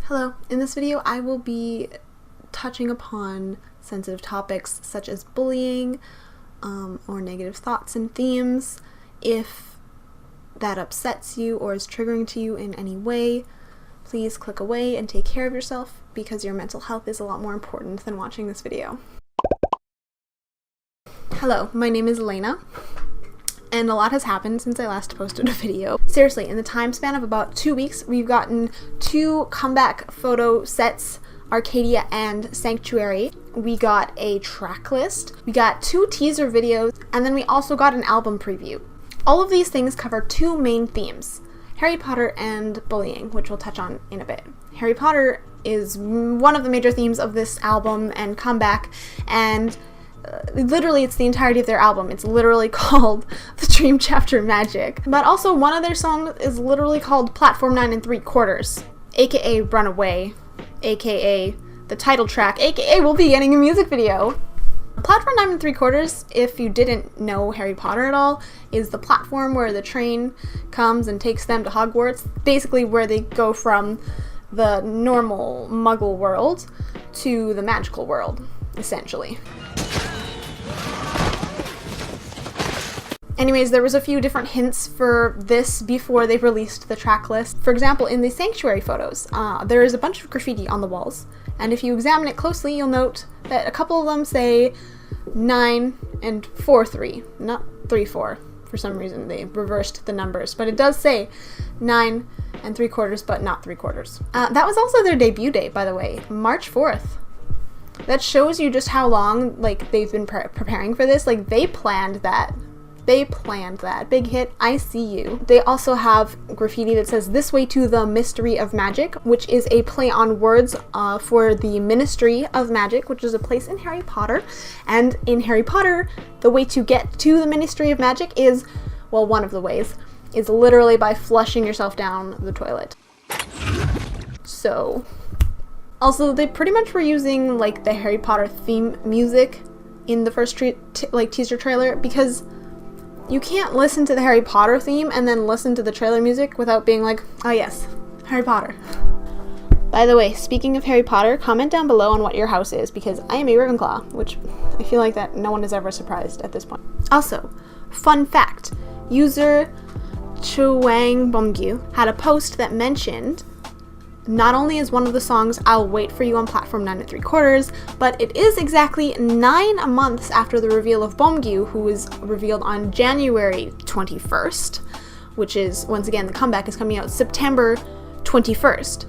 Hello, in this video I will be touching upon sensitive topics such as bullying or negative thoughts and themes. If that upsets you or is triggering to you in any way, please click away and take care of yourself because your mental health is a lot more important than watching this video. Hello, my name is Elena. And a lot has happened since I last posted a video. Seriously, in the time span of about 2 weeks, we've gotten 2 comeback photo sets, Arcadia and Sanctuary. We got a track list, we got 2 teaser videos, and then we also got an album preview. All of these things cover 2 main themes, Harry Potter and bullying, which we'll touch on in a bit. Harry Potter is one of the major themes of this album and comeback, and literally it's the entirety of their album. It's literally called The Dream Chapter Magic. But also one of their songs is literally called Platform 9 3/4, aka Runaway, aka the title track, aka we'll be getting a music video. Platform 9 3/4, if you didn't know Harry Potter at all, is the platform where the train comes and takes them to Hogwarts, basically where they go from the normal muggle world to the magical world, essentially. Anyways, there was a few different hints for this before they released the track list. For example, in the Sanctuary photos, there is a bunch of graffiti on the walls, and if you examine it closely, you'll note that a couple of them say 9 and 4-3, not 3-4. For some reason, they reversed the numbers, but it does say 9 and 3/4, but not 3/4. That was also their debut date, by the way, March 4th. That shows you just how long, they've been preparing for this. They planned that. Big hit, I see you. They also have graffiti that says "This way to the Mystery of Magic," which is a play on words for the Ministry of Magic, which is a place in Harry Potter. And in Harry Potter, the way to get to the Ministry of Magic is, well, one of the ways, is literally by flushing yourself down the toilet. So, also, they pretty much were using, the Harry Potter theme music in the first teaser trailer, because you can't listen to the Harry Potter theme and then listen to the trailer music without being like, oh yes, Harry Potter. By the way, speaking of Harry Potter, comment down below on what your house is, because I am a Ravenclaw, which I feel like that no one is ever surprised at this point. Also, fun fact, user Chuangbomgyu had a post that mentioned not only is one of the songs "I'll Wait for You" on Platform 9 3/4, but it is exactly 9 months after the reveal of Bomgyu, who was revealed on January 21st, which is, once again, the comeback is coming out September 21st.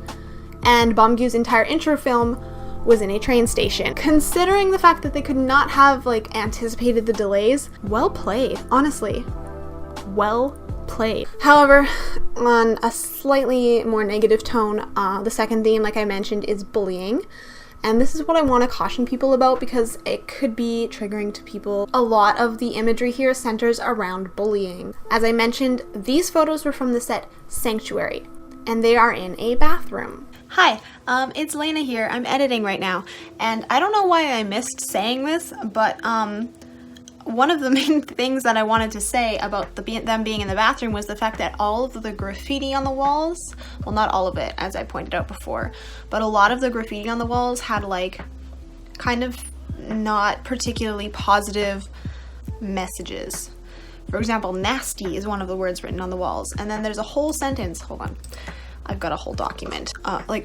And Bomgyu's entire intro film was in a train station. Considering the fact that they could not have, anticipated the delays, well played, honestly. Well played. However, on a slightly more negative tone, the second theme, like I mentioned, is bullying. And this is what I want to caution people about because it could be triggering to people. A lot of the imagery here centers around bullying. As I mentioned, these photos were from the set Sanctuary, and they are in a bathroom. Hi, it's Lena here. I'm editing right now, and I don't know why I missed saying this, but one of the main things that I wanted to say about them being in the bathroom was the fact that all of the graffiti on the walls, well, not all of it, as I pointed out before, but a lot of the graffiti on the walls had kind of not particularly positive messages. For example, nasty is one of the words written on the walls, and then there's a whole sentence, hold on, I've got a whole document.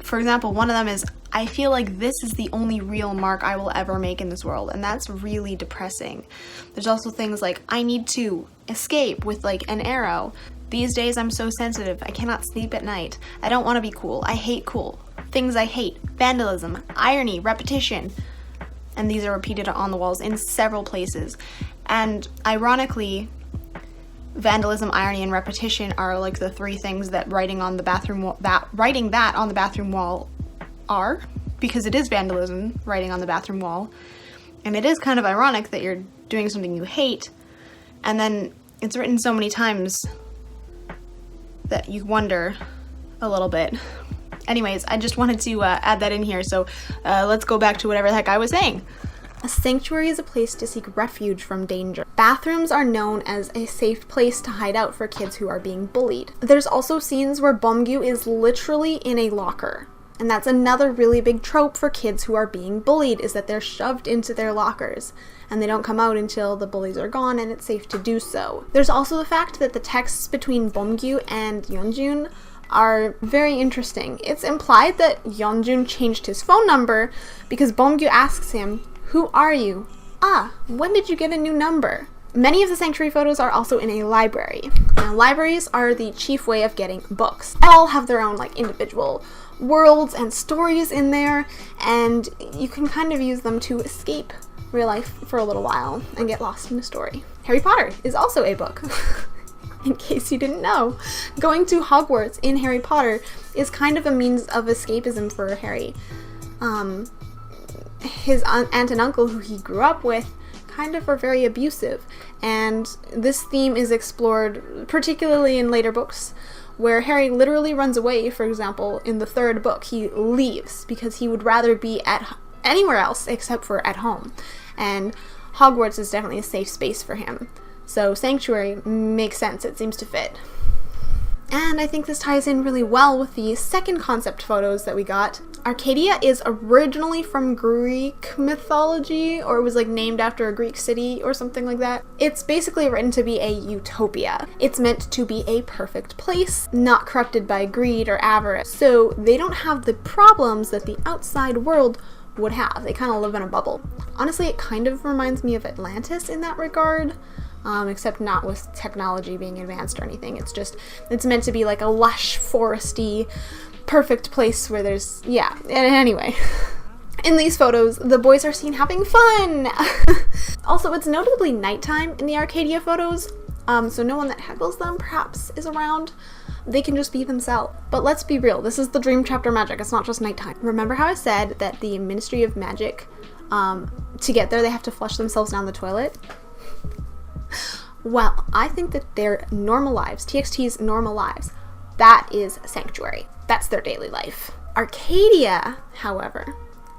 For example, one of them is, "I feel like this is the only real mark I will ever make in this world," and that's really depressing. There's also things like, "I need to escape," with an arrow. "These days I'm so sensitive, I cannot sleep at night. I don't want to be cool. I hate cool. Things I hate. Vandalism, irony, repetition." And these are repeated on the walls in several places. And ironically, vandalism, irony, and repetition are the 3 things that writing that on the bathroom wall are, because it is vandalism, writing on the bathroom wall, and it is kind of ironic that you're doing something you hate, and then it's written so many times that you wonder a little bit. Anyways, I just wanted to add that in here, so let's go back to whatever the heck I was saying. A sanctuary is a place to seek refuge from danger. Bathrooms are known as a safe place to hide out for kids who are being bullied. There's also scenes where Bomgyu is literally in a locker, And that's another really big trope for kids who are being bullied, is that they're shoved into their lockers and they don't come out until the bullies are gone and it's safe to do so. There's also the fact that the texts between Beomgyu and Yeonjun are very interesting. It's implied that Yeonjun changed his phone number because Beomgyu asks him, "Who are you? Ah, when did you get a new number?" Many of the sanctuary photos are also in a library. Now, libraries are the chief way of getting books. All have their own individual worlds and stories in there, and you can kind of use them to escape real life for a little while and get lost in a story. Harry Potter is also a book. In case you didn't know, going to Hogwarts in Harry Potter is kind of a means of escapism for Harry. His aunt and uncle, who he grew up with, kind of are very abusive, and this theme is explored particularly in later books, where Harry literally runs away. For example, in the 3rd book, he leaves because he would rather be at anywhere else except for at home, and Hogwarts is definitely a safe space for him. So Sanctuary makes sense, it seems to fit. And I think this ties in really well with the second concept photos that we got. Arcadia is originally from Greek mythology, or it was named after a Greek city or something like that. It's basically written to be a utopia. It's meant to be a perfect place, not corrupted by greed or avarice. So they don't have the problems that the outside world would have. They kind of live in a bubble. Honestly, it kind of reminds me of Atlantis in that regard. Except not with technology being advanced or anything. It's meant to be like a lush, foresty, perfect place where there's, yeah, anyway. In these photos, the boys are seen having fun! Also, it's notably nighttime in the Arcadia photos, so no one that heckles them, perhaps, is around. They can just be themselves. But let's be real, this is the Dream Chapter magic, it's not just nighttime. Remember how I said that the Ministry of Magic, to get there, they have to flush themselves down the toilet? Well, I think that their normal lives, TXT's normal lives, that is Sanctuary. That's their daily life. Arcadia, however,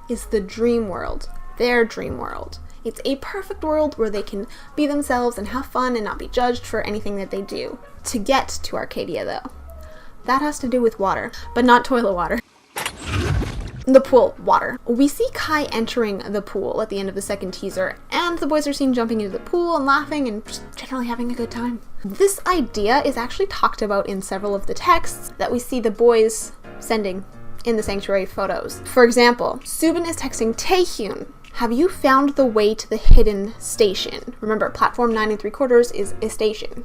is the dream world, their dream world. It's a perfect world where they can be themselves and have fun and not be judged for anything that they do. To get to Arcadia, though, that has to do with water, but not toilet water. The pool, water. We see Kai entering the pool at the end of the second teaser, and the boys are seen jumping into the pool and laughing and just generally having a good time. This idea is actually talked about in several of the texts that we see the boys sending in the Sanctuary photos. For example, Subin is texting Taehyun, "Have you found the way to the hidden station?" Remember, platform 9 3/4 is a station.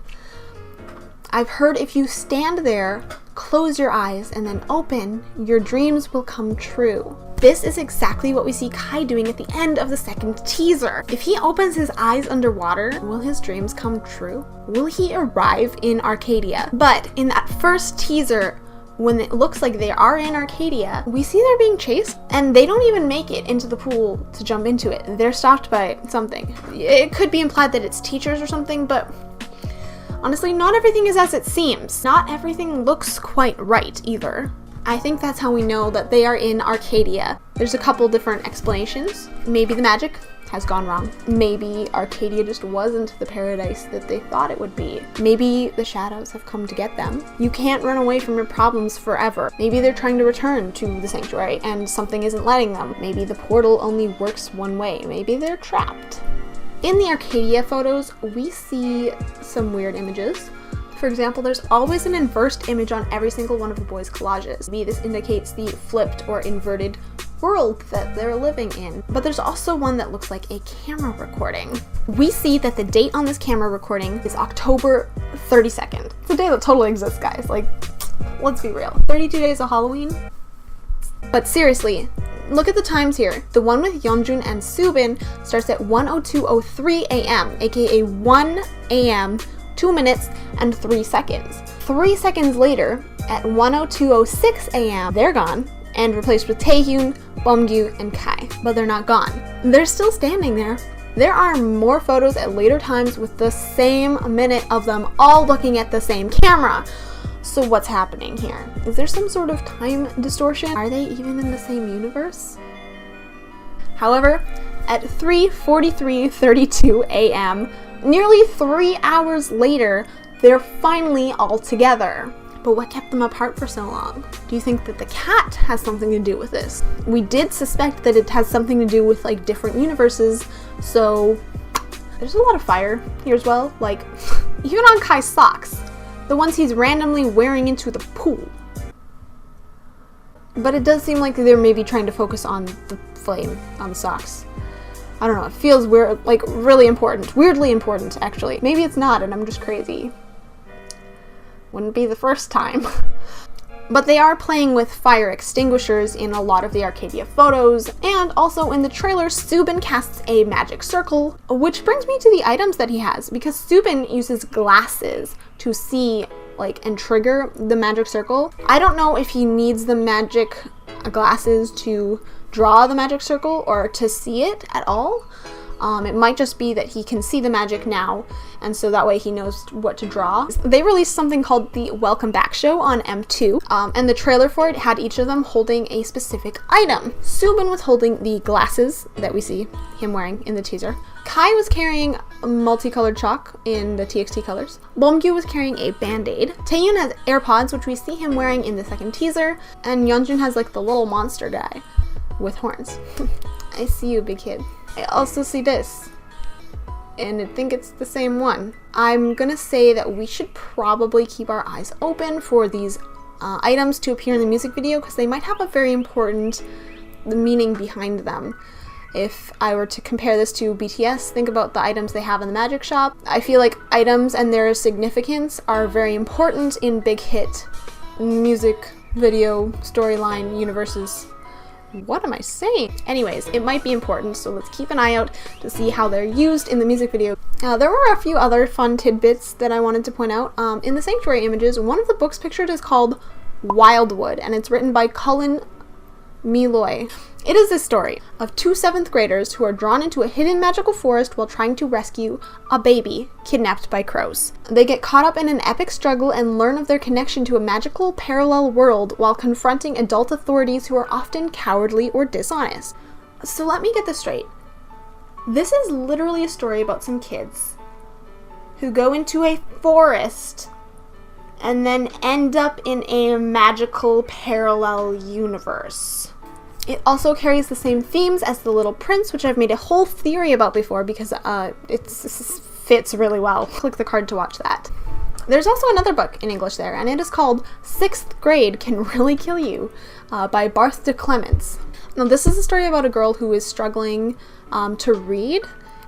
"I've heard if you stand there, close your eyes, and then open, your dreams will come true." This is exactly what we see Kai doing at the end of the second teaser. If he opens his eyes underwater, will his dreams come true? Will he arrive in Arcadia? But in that first teaser, when it looks like they are in Arcadia, we see they're being chased, and they don't even make it into the pool to jump into it. They're stopped by something. It could be implied that it's teachers or something, but honestly, not everything is as it seems. Not everything looks quite right either. I think that's how we know that they are in Arcadia. There's a couple different explanations. Maybe the magic has gone wrong. Maybe Arcadia just wasn't the paradise that they thought it would be. Maybe the shadows have come to get them. You can't run away from your problems forever. Maybe they're trying to return to the Sanctuary and something isn't letting them. Maybe the portal only works one way. Maybe they're trapped. In the Arcadia photos, we see some weird images. For example, there's always an inversed image on every single one of the boys' collages. Maybe this indicates the flipped or inverted world that they're living in. But there's also one that looks like a camera recording. We see that the date on this camera recording is October 32nd. It's a day that totally exists, guys. Let's be real. 32 days of Halloween? But seriously, look at the times here. The one with Yeonjun and Subin starts at 1:02:03 a.m., aka 1 a.m., 2 minutes and 3 seconds. 3 seconds later, at 1:02:06 a.m., they're gone and replaced with Taehyun, Beomgyu, and Kai. But they're not gone. They're still standing there. There are more photos at later times with the same minute of them all looking at the same camera. So what's happening here? Is there some sort of time distortion? Are they even in the same universe? However, at 3:43:32 a.m., nearly 3 hours later, they're finally all together. But what kept them apart for so long? Do you think that the cat has something to do with this? We did suspect that it has something to do with like different universes, so there's a lot of fire here as well. Like, even on Kai's socks, the ones he's randomly wearing into the pool. But it does seem like they're maybe trying to focus on the flame on the socks. I don't know, it feels weird, like really important. Weirdly important, actually. Maybe it's not and I'm just crazy. Wouldn't be the first time. But they are playing with fire extinguishers in a lot of the Arcadia photos, and also in the trailer, Subin casts a magic circle, which brings me to the items that he has, because Subin uses glasses to see, like, and trigger the magic circle. I don't know if he needs the magic glasses to draw the magic circle or to see it at all. It might just be that he can see the magic now, and so that way he knows what to draw. They released something called the Welcome Back Show on M2, and the trailer for it had each of them holding a specific item. Subin was holding the glasses that we see him wearing in the teaser. Kai was carrying multicolored chalk in the TXT colors. Beomgyu was carrying a band-aid. Taehyun has AirPods, which we see him wearing in the second teaser, and Yeonjun has like the little monster guy with horns. I see you, big kid. I also see this, and I think it's the same one. I'm gonna say that we should probably keep our eyes open for these items to appear in the music video, because they might have a very important meaning behind them. If I were to compare this to BTS, think about the items they have in the magic shop. I feel like items and their significance are very important in big hit music video storyline universes. What am I saying? Anyways, it might be important, so let's keep an eye out to see how they're used in the music video. There were a few other fun tidbits that I wanted to point out. In the Sanctuary images, one of the books pictured is called Wildwood, and it's written by Cullen Meloy. It is the story of two 7th graders who are drawn into a hidden magical forest while trying to rescue a baby kidnapped by crows. They get caught up in an epic struggle and learn of their connection to a magical parallel world while confronting adult authorities who are often cowardly or dishonest. So let me get this straight. This is literally a story about some kids who go into a forest and then end up in a magical parallel universe. It also carries the same themes as The Little Prince, which I've made a whole theory about before because it fits really well. Click the card to watch that. There's also another book in English there, and it is called 6th Grade Can Really Kill You by Barth de Clements. Now, this is a story about a girl who is struggling to read,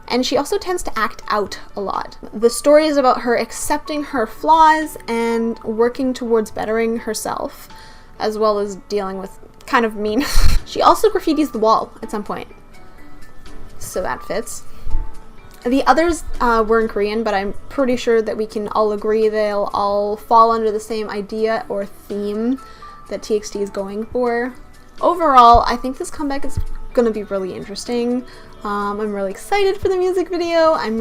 and she also tends to act out a lot. The story is about her accepting her flaws and working towards bettering herself, as well as dealing with kind of mean. She also graffitis the wall at some point, so that fits. The others were in Korean, but I'm pretty sure that we can all agree they'll all fall under the same idea or theme that TXT is going for. Overall, I think this comeback is gonna be really interesting. I'm really excited for the music video. I'm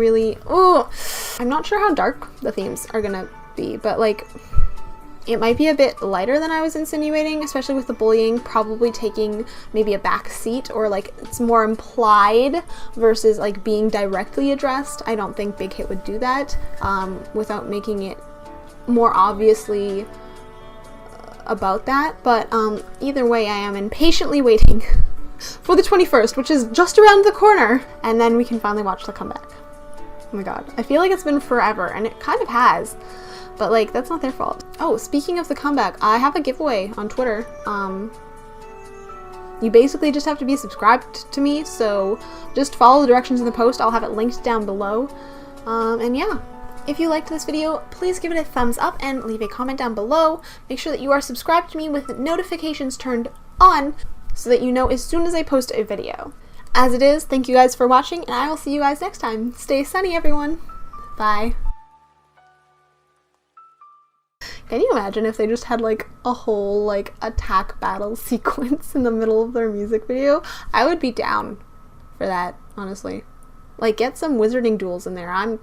not sure how dark the themes are gonna be, but like, it might be a bit lighter than I was insinuating, especially with the bullying probably taking maybe a back seat, or like it's more implied versus like being directly addressed. I don't think Big Hit would do that without making it more obviously about that. But either way, I am impatiently waiting for the 21st, which is just around the corner, and then we can finally watch the comeback. Oh my god, I feel like it's been forever, and it kind of has. But like, that's not their fault. Oh, speaking of the comeback, I have a giveaway on Twitter. You basically just have to be subscribed to me, so just follow the directions in the post. I'll have it linked down below. And yeah, if you liked this video, please give it a thumbs up and leave a comment down below. Make sure that you are subscribed to me with notifications turned on so that you know as soon as I post a video. As it is, thank you guys for watching, and I will see you guys next time. Stay sunny, everyone. Bye. Can you imagine if they just had like a whole like attack battle sequence in the middle of their music video? I would be down for that, honestly. Like, get some wizarding duels in there. I'm